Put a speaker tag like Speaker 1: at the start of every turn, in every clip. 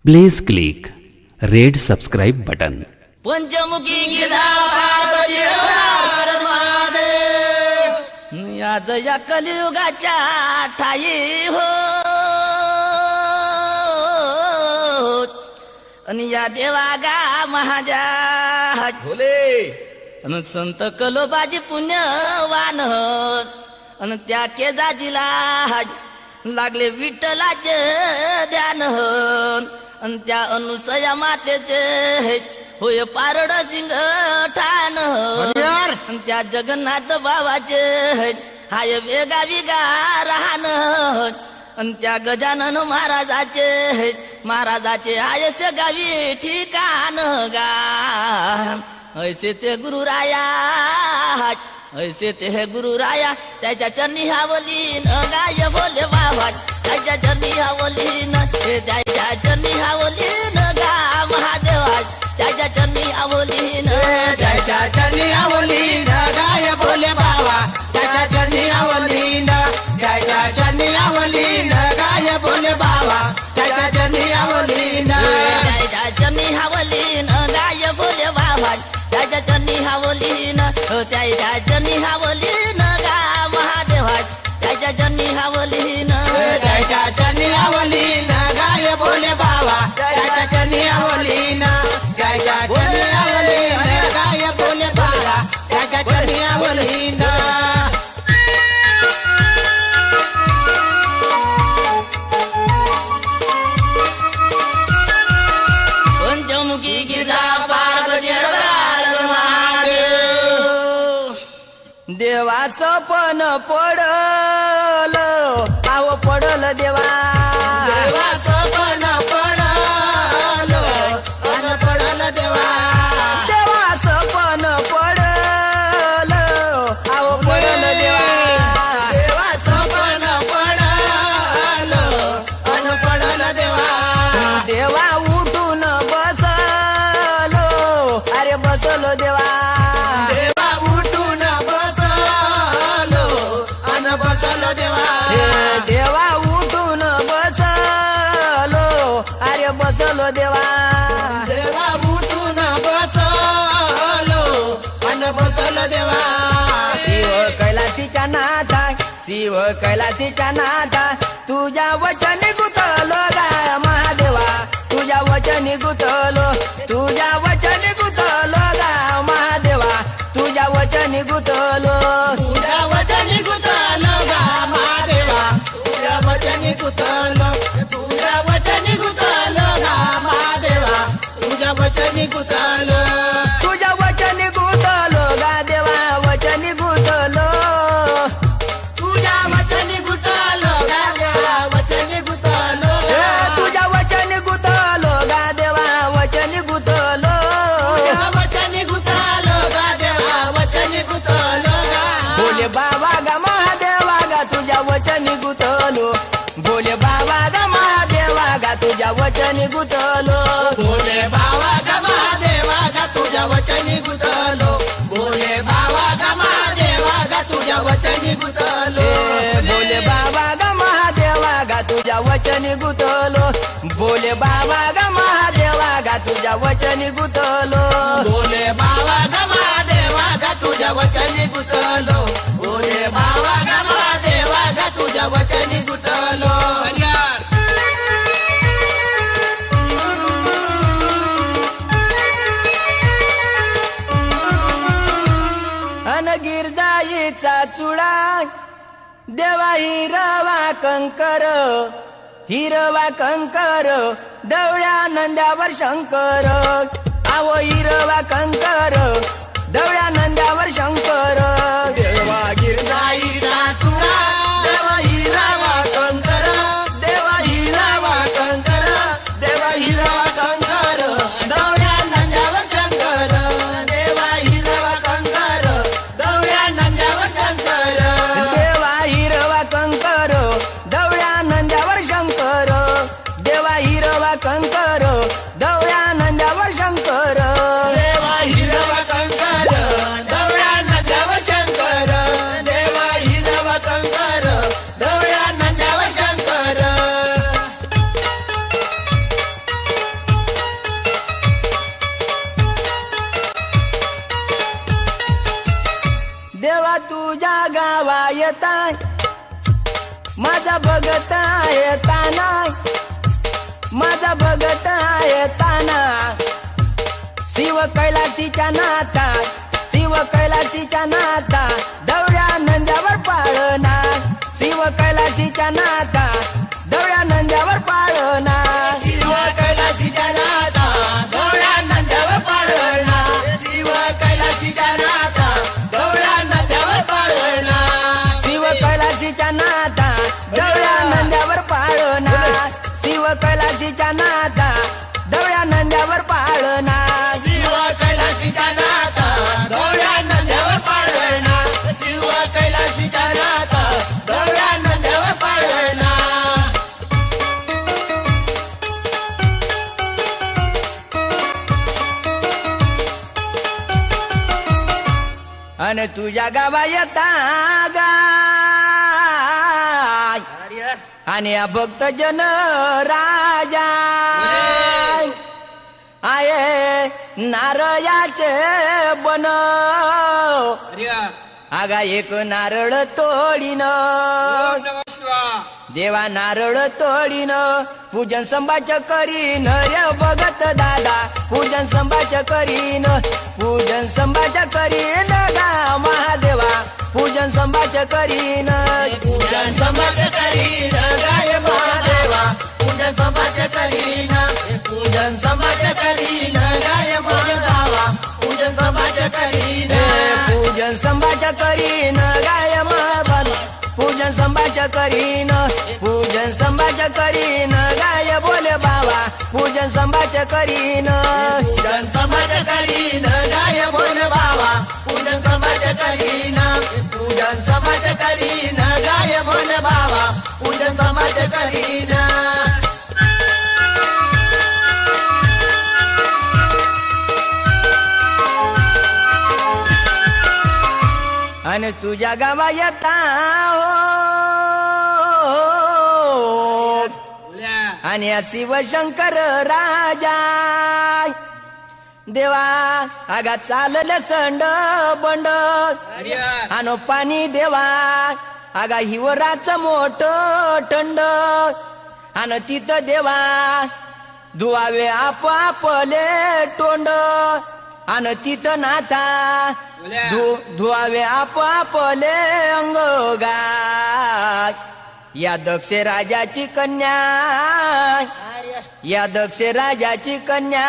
Speaker 1: Please click red subscribe button.
Speaker 2: पंचमुखी गिरा पार्वती हर महादेव याद या कलियुगाच्या ठाई हो आणि या देवागा महाजा
Speaker 3: भोले
Speaker 2: आणि संत कलोबाजी पुण्यवान आणि त्या केजाजीला लागले विठ्ठलाचे ध्यान आणि त्या अनुसया मातेचे होय पारड सिंग ठाण आणि त्या जगन्नाथ बाबाचे हाय वेगा विगा राहण आणि त्या गजानन महाराजाचे हायस गावी ठिकाण गा ऐसे ते गुरुराया ऐसे ते हे गुरुराया त्याच्या चरणी हावलीन गाय बोले बाबा त्याच्या चरणी हावलीन त्याच्या चरणी हावलीन गा महादेवा त्याच्या चरणी हावलीन
Speaker 3: त्याच्या चरणी आवलीन गाय भोले बाबा त्याच्या चरणी आवलीन त्याच्या चरणी आवलीन गाय भोले बाबा त्याच्या चरणी आवलीन
Speaker 2: त्याच्या चरणी हावलीन गाय बोले बाबा त्याच्या चरणी हावलीन त्याच्या चरणी हावलीन गा महादेवा त्याच्या चरणी हावलीन
Speaker 3: त्याच्या चरणी आवलीन गाय भोले बाबा त्याच्या चरणी आवलीन त्याच्या चरणी आवलीन गाय भोले बाबा त्याच्या चरणी आवलीन
Speaker 2: पंचमुखी गिरा पार्वती हर महादेव
Speaker 4: देवाचं पण पडल आव पडल देवा
Speaker 3: देवाचं पण पडल अन पडल देवा
Speaker 4: देवाचं पण पडल आव पडल देवा
Speaker 3: देवाचं पण पडल अन पडल देवा
Speaker 4: देवा उठून बसलो अरे बसलो देवा
Speaker 3: देवा उठून बसलो अन बसलो देवा
Speaker 4: देवा उठून बसलो अरे बसलो देवा
Speaker 3: देवा उठून बसलो अन बसलो देवा
Speaker 4: शिव कैलासीच्या नाथा शिव कैलासीच्या नाथा तुझ्या वचनी गुतलो गा महादेवा तुझ्या वचनी गुतलो तुझ्या वचनी गुतलो गा महादेवा तुझ्या वचनी गुतलो
Speaker 3: तुझ्या वचनी गुतलो गा महादेवा तुझ्या वचनी गुतलो तुझ्या वचनी गुतलो गा महादेवा तुझ्या वचनी गुतलो
Speaker 4: तुझ्या वचनी गुतलो गा देवा वचनी गुतलो
Speaker 3: तुझ्या वचनी गुतलो गा देवा वचनी गुतलो
Speaker 4: तुझ्या वचनी गुतलो गा देवा वचनी गुतलो
Speaker 3: तुझ्या वचनी गुतलो गा देवा वचनी गुतलो
Speaker 4: बोले बाबा गा महादेवा गा तुझ्या वचनी गुतलो बोले बाबा गा महादेवा गा तुझ्या वचनी गुतलो
Speaker 3: बोले बाबा गा महादेवा गा तुझ्या वचनी गुतलो बोले बाबा गा महादेवा गा तुझ्या वचनी गुतलो
Speaker 4: बोले बाबा गा महादेवा गा तुझ्या वचनी गुतलो बोले बाबा गा महादेवा गा तुझ्या वचनी गुतलो
Speaker 3: बोले बाबा गा महादेवा गा तुझ्या वचनी गुतलो बोले बाबा गा महादेवा गा तुझ्या वचनी गुतलो
Speaker 4: अन गिरजाईचा चुडा देवा हिरवा कंकर हिरवा कंकर दवळ्या नंद्यावर शंकर आवो हिरवा कंकर दवळ्या नंद्यावर शंकर
Speaker 3: देवा गिरजाईचा तुरा देवा हिरावा कंकर देवा हिरावा कंकर देवा हिरावा कंकर दवड्या नंद्यावर शंकर देवा हिरावा कंकर दवड्या नंद्यावर शंकर
Speaker 4: देवा हिरवा कंकर दवळ्या नंद्यावर शंकर देवा हिरवा कंकर दवळ्या नंद्यावर शंकर
Speaker 3: देवा हिरवा कंकर दवड्या नंद्यावर शंकर देवा हिरवा कंकर दवड्या नंद्यावर शंकर
Speaker 4: येताय माझा भगत येताना माझा भगत येताना शिव कैलासीच्या नाता शिव कैलासीच्या नाता दवड्या नंद्यावर पाळना शिव कैलासीच्या नाता दवड्या नंद्यावर पाळना
Speaker 3: शिव कैलासीच्या नाथा गवळ्या नंद्यावर पाळणा शिव कैलासीच्या नाथा गवळ्या नंद्यावर पाळणा
Speaker 4: शिव कैलासीच्या नाता दवड्या नंद्यावर पाळना शिव कैलासीच्या नाता दवड्या नंद्यावर पाळना
Speaker 3: शिव कैलासीच्या नाथा गवळ्या नंद्यावर पाळणा शिव कैलासीच्या नाथा गवळ्या नंद्यावर पाळणा
Speaker 4: आणि तुझ्या गावा येता गाय आणि भक्त जन राजा आये नारळाचे बन आगा एक नारळ तोडीन देवा नारळ तोडीन पूजन संभाच करीन रे भगत दादा पूजन संभाच करीन पूजन संभाच करीन गा महादेवा पूजन संभाच करीन
Speaker 3: पूजन समाज करीन गाय महादेवा पूजन समाज करीन पूजन समाज करीन गाय महादेवा पूजन समाज करीन
Speaker 4: पूजन संभाच करीन गाय महादेवा पूजन संभाच करीन पूजन संभाच करीन गाय बोले बाबा पूजन संभाच करीन
Speaker 3: पूजन समाज करीन गाय बोले बाबा पूजन समाज करीन पूजन समाज करीन गाय बोले बाबा पूजन समाज करीन
Speaker 4: आणि तुझ्या गावा येता हो आणि शिवशंकर राजा देवा आगा चालले संड बंड आणि पाणी देवा आगा हिवराचं मोठ टंड आणि तिथं देवा धुवावे आपापले तोंड आणि तिथं नाथा धुवावे आपापले अंगोगाय या दक्ष राजाची कन्या या दक्ष राजाची कन्या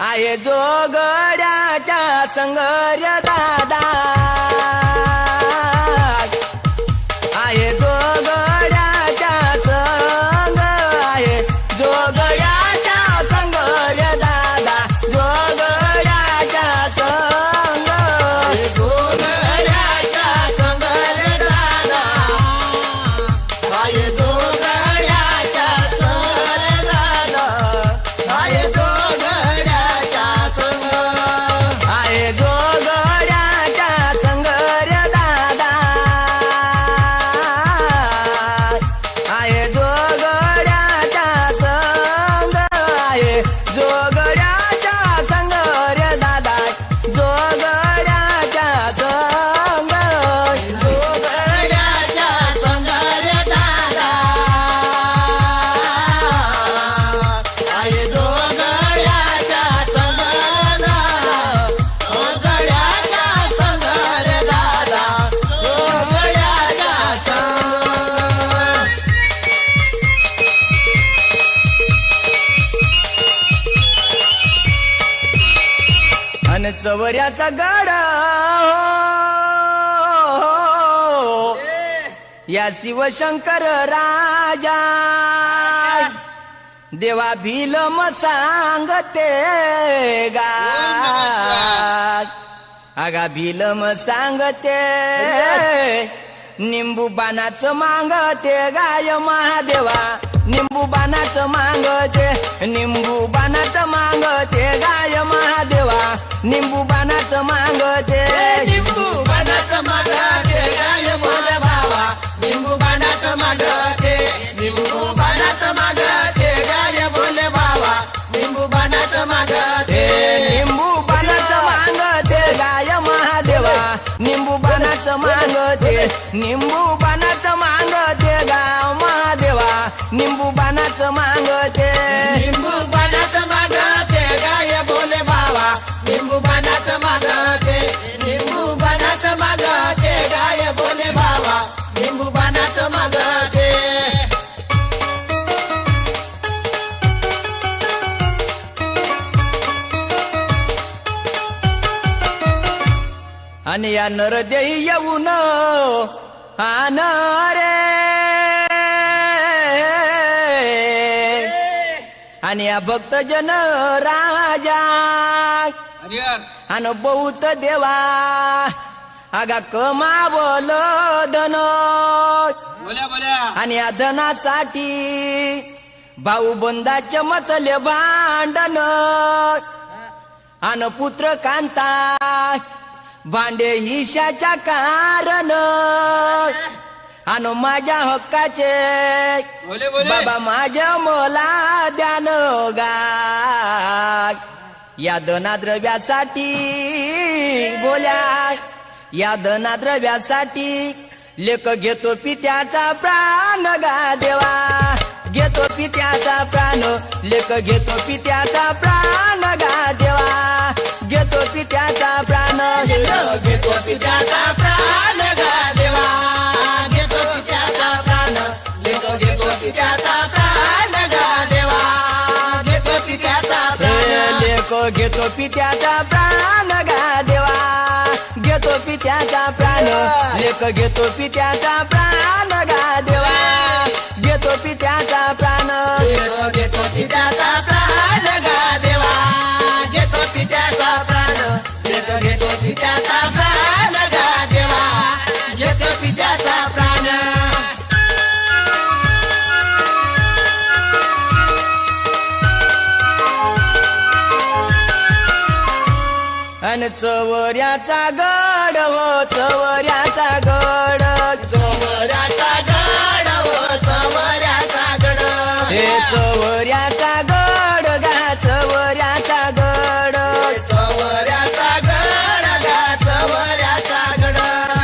Speaker 4: आहे जोगड्याच्या संगर्य दादा आहे जोगड्याच्या संग आहे जोगड्याच्या संगर्य दादा जोगड्याच्या संग
Speaker 3: जोगड्याच्या संगल दादा हाय जोगड्याच्या संगल दादा हाय जोगड्याच्या संग
Speaker 4: आहे जोगड्याच्या संगर्य दादा आहे जोगड्याच्या संग आहे जोगड्याच्या संगर्य दादा जोगड्याच्या संग
Speaker 3: जोगड्याच्या संगल दादा हाय जोगड्याच्या संगल जोगड्याच्या संगल दादा जोगड्याच्या संग
Speaker 4: अन चवऱ्याचा गड या शिवशंकर राजा देवा भीलम सांगते गा आगा भीलम सांगते निंबू बाणाचं मागते गाय महादेवा निंबू बाणाचं मागते निंबू बाणाचं मागते गाय महादेवा निंबू बाणाचं मागते
Speaker 3: निंबू बाणाचं मागते गाय बोले बाबा निंबू बाणाचं मागते निंबू बाणाचं मागते गाय बोले बाबा निंबू बाणाचं मागते
Speaker 4: निंबू बाणाचं मागते गाय महादेवा निंबू बाणाचं मागते निंबू बाणाचं मागते गाव महादेवा निंबू बाणाचं मागते
Speaker 3: लिंबू बाणाचं मागते गाय बोले बाबा लिंबू बाणाचं मागते लिंबू बाणाचं मागते गाय बोले बाबा लिंबू बाणाचं मागते
Speaker 4: आणि या नरदेही येऊन आन रे आणि या भक्तजन राजा आणि बहुत देवा आगा कमावल धन आणि या धनासाठी भाऊ बंदाचे मचले भांडण आणि पुत्र कांता भांडे हिशाच्या कारण आणि माझ्या हक्काचे बाबा माझ्या मला द्यान गाय या धनाद्रव्यासाठी बोल्या या धनाद्रव्यासाठी लेख घेतो पित्याचा प्राण गा देवा घेतो पित्याचा प्राण लेख घेतो पित्याचा प्राण गा देवा घेतो पित्याचा प्राण
Speaker 3: घेतो पित्याचा प्राण गा देवा घेतो पित्याचा प्राण घेतो पित्याचा प्राण गा देवा घेतो पित्याचा प्राण
Speaker 4: लेको घेतो पित्याचा प्राण गा देवा घेतो पित्याचा प्राण लेख घेतो पित्याचा प्राण गा देवा घेतो पित्याचा प्राण
Speaker 3: घेतो पित्याचा प्राण गा देवा घेतो पित्याचा प्राण घेतो पित्याचा प्राण गा देवा घेतो पित्याचा प्राण
Speaker 4: आणि चवऱ्याचा गड हो चवऱ्याचा गड
Speaker 3: चवऱ्याचा गड हो चवऱ्याचा गड
Speaker 4: हे चवऱ्याचा गड गा चवऱ्याचा गड
Speaker 3: चवऱ्याचा गड गा चवऱ्याचा गड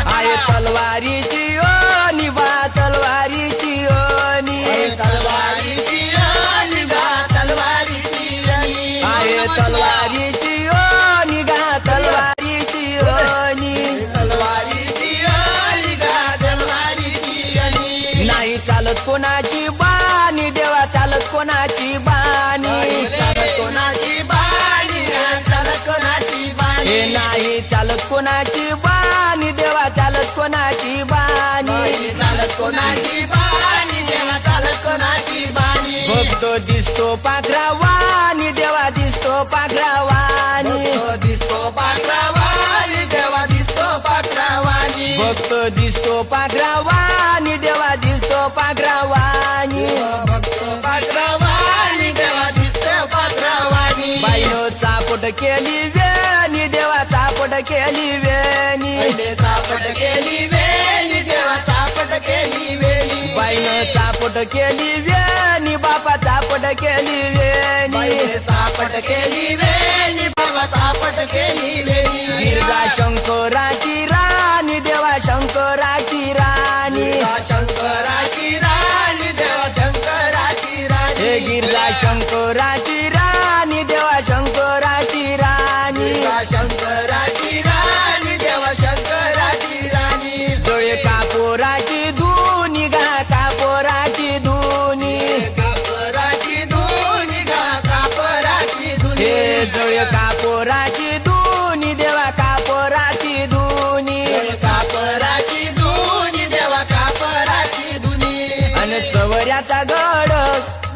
Speaker 4: आहे तलवारीची ओनी बा तलवारीची ओनी
Speaker 3: तलवारीची राणी गा तलवारीची राणी
Speaker 4: आहे तलवारीची ओनी गा तलवारीची ओनी
Speaker 3: तलवारीची राणी गा तलवारीची राणी
Speaker 4: नाही चालत कोणाची बाणी देवा चालत कोणाची बाणी
Speaker 3: चालत कोणाची बाणी चालत कोणाची बाणी
Speaker 4: हे नाही चालत कोणाची बाणी देवा चालत कोणाची बाणी
Speaker 3: चालत कोणाची बाणी देवा चालत कोणाची बाणी
Speaker 4: भक्त दिसतो पाखरावानी देवा दिसतो पाखरावानी
Speaker 3: दिसतो पाखरावाणी देवा दिसतो पाखरावाणी
Speaker 4: भक्त दिसतो पाखरावानी देवा दिसतो पाखरावानी
Speaker 3: भक्त पाखरावाणी देवा दिसतो पाखरावाणी
Speaker 4: बाईनो चापट केली वेणी देवा चापट केली वेणी
Speaker 3: पहिले चापट केली वेणी देवा चापट केली वेणी
Speaker 4: बाईनं चापट केली वेणी बापा चापट केली वेणी
Speaker 3: पहिले चापट केली वेणी बाबा चापट केली वेणी
Speaker 4: गिरगा शंकराची राणी देवा शंकराची राणी
Speaker 3: शंकराची राणी देवा शंकराची राणी
Speaker 4: हे गिरगा शंकराची राणी देवा शंकराची राणी
Speaker 3: शंकराची राणी देवा शंकराची राणी
Speaker 4: जोळे कापोराची धुनी गा कापोराची धुनी
Speaker 3: कापराची धुनी गा कापराची धुनी
Speaker 4: हे जोळे कापोराची धुनी देवा कापोराची धुनी
Speaker 3: कापराची धुनी देवा कापराची धुनी
Speaker 4: आणि चवऱ्याचा गड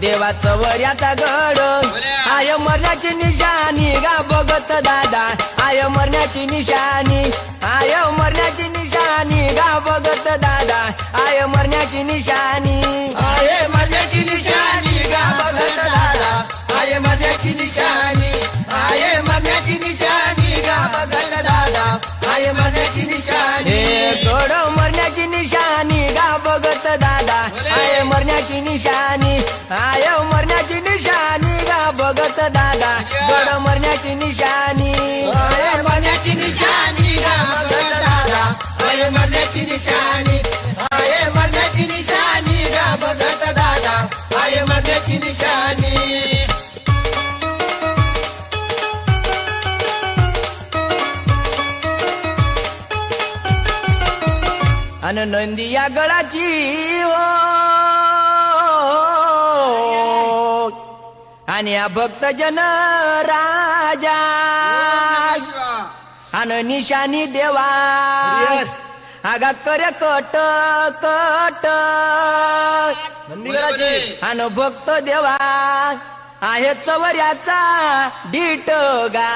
Speaker 4: देवा चवऱ्याचा गड आय मरण्याची निशाणी गा बघत दादा आय मरण्याची निशाणी आय मरण्याची निशाणी गा बघत दादा आय मरण्याची निशाणी
Speaker 3: आहे मरण्याची निशाणी गा बघत दादा आहे मरण्याची निशाणी आहे मरण्याची निशाणी गा बघत दादा आहे मरण्याची निशाणी
Speaker 4: हे गड मरण्याची निशाणी गा बघत दादा आय मरण्याची निशाणी आय मरण्याची निशाणी गा बघत दादा गड मरण्याची निशाणी
Speaker 3: आहे मरण्याची निशाणी गा बघत दादा आहे मरण्याची निशाणी
Speaker 4: अन नंदिया गळाची हो आणि या भक्तजन राजा अन निशानी देवा आगा करे कट कट अन भक्त देवा आहे चवऱ्याचा डीट गा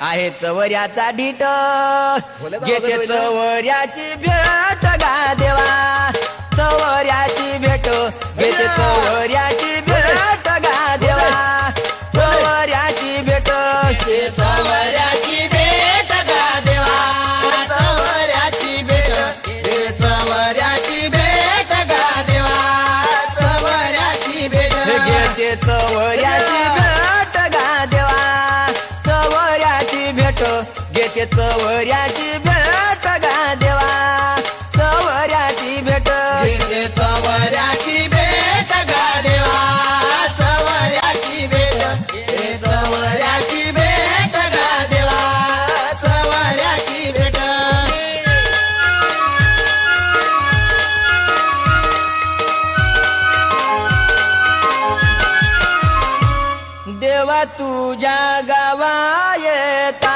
Speaker 4: आहे चवऱ्याचा डीट घेते चवऱ्याची भेट गा देवा चवऱ्याची भेट घेते चवऱ्याची भेट गा देवा चवऱ्याची भेट
Speaker 3: चवऱ्याची भेट गा देवा चवऱ्याची भेट चवऱ्याची भेट गा देवा चवऱ्याची भेट
Speaker 4: घेते चवऱ्याची भेट गा देवा चवऱ्याची भेट घेते चवऱ्याची भेट गा देवा चवऱ्याची भेट
Speaker 3: घेते चवऱ्याची भेट गा देवा चवऱ्याची भेट चवऱ्याची भेट गा देवा चवऱ्याची भेट
Speaker 4: देवा तुझ्या गावा येता